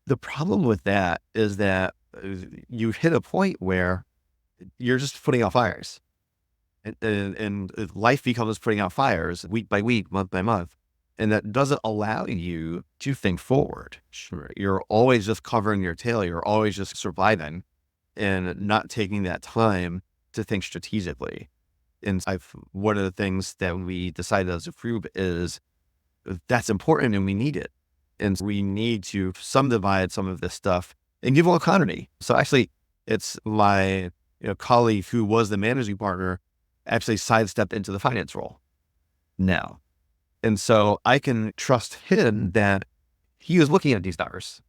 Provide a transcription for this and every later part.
The problem with that is that you hit a point where you're just putting out fires. And life becomes putting out fires week by week, month by month. And that doesn't allow you to think forward. Sure. You're always just covering your tail. You're always just surviving and not taking that time to think strategically. And one of the things that we decided as a group is that's important and we need it. And we need to subdivide some of this stuff and give autonomy. So actually, it's my colleague who was the managing partner actually sidestepped into the finance role now. And so I can trust him that he was looking at these numbers,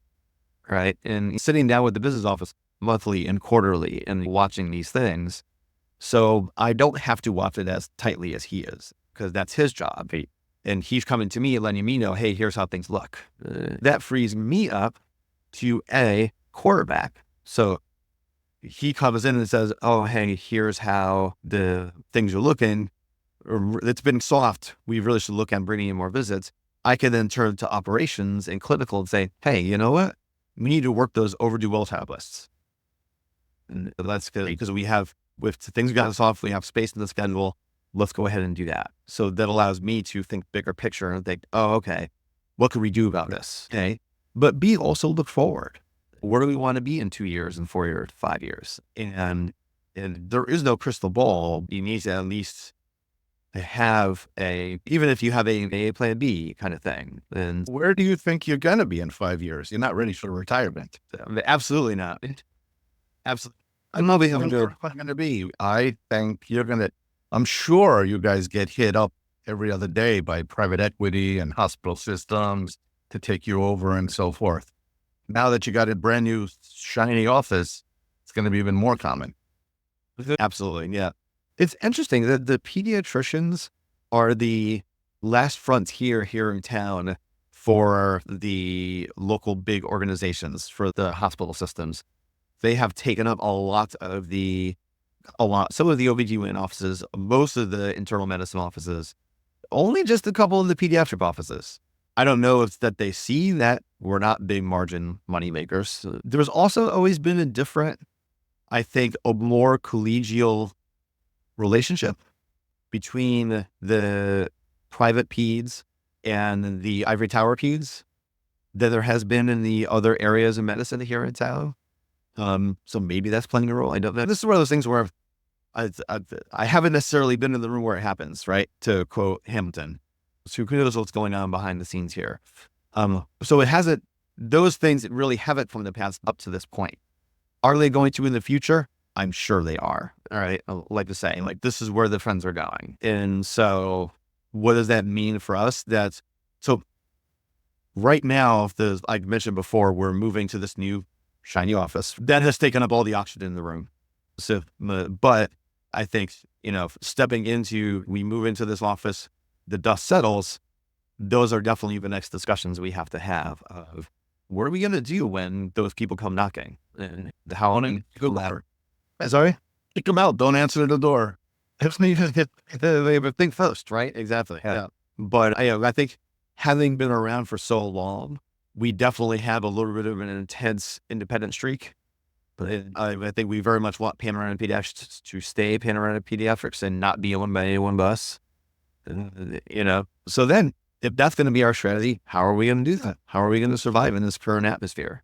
right? And sitting down with the business office monthly and quarterly and watching these things. So I don't have to watch it as tightly as he is because that's his job. And he's coming to me and letting me know, hey, here's how things look. That frees me up to a quarterback. So he comes in and says, oh, hey, here's how the things are looking. It's been soft. We really should look at bringing in more visits. I can then turn to operations and clinical and say, hey, you know what? We need to work those overdue well tab lists. And that's good because with things gotten soft, we have space in the schedule. Let's go ahead and do that. So that allows me to think bigger picture and think, oh, okay, what can we do about this? Okay. But B, also look forward. Where do we want to be in 2 years and 4 years, 5 years? And there is no crystal ball. You need to at least have even if you have a plan B kind of thing. And where do you think you're going to be in 5 years? You're not ready for retirement. Absolutely not. Absolutely. I'm not going to be. I think I'm sure you guys get hit up every other day by private equity and hospital systems to take you over and so forth. Now that you got a brand new shiny office, it's going to be even more common. Absolutely. Yeah. It's interesting that the pediatricians are the last frontier here in town for the local big organizations, for the hospital systems. They have taken up some of the OBGYN offices, most of the internal medicine offices, only just a couple of the pediatric offices. I don't know if that they see that we're not big margin money makers. There's also always been a more collegial relationship between the private peds and the ivory tower peds than there has been in the other areas of medicine here in town. So maybe that's playing a role. I don't know. This is one of those things where I haven't necessarily been in the room where it happens, right? To quote Hamilton. So who knows what's going on behind the scenes here? So it hasn't, those things really haven't from the past up to this point. Are they going to in the future? I'm sure they are. All right. I like to say, this is where the trends are going. And so what does that mean for us? So right now, I mentioned before, we're moving to this new shiny office that has taken up all the oxygen in the room. So, but I think, we move into this office, the dust settles, those are definitely the next discussions we have to have of what are we going to do when those people come knocking and how long you go ladder. Sorry? Kick them out. Don't answer the door. They think first, right? Exactly. Yeah. But I think having been around for so long, we definitely have a little bit of an intense independent streak. But I think we very much want Panoramic Pediatrics to stay Panoramic Pediatrics and not be owned by anyone but us. So then if that's going to be our strategy, how are we going to do that? How are we going to survive in this current atmosphere?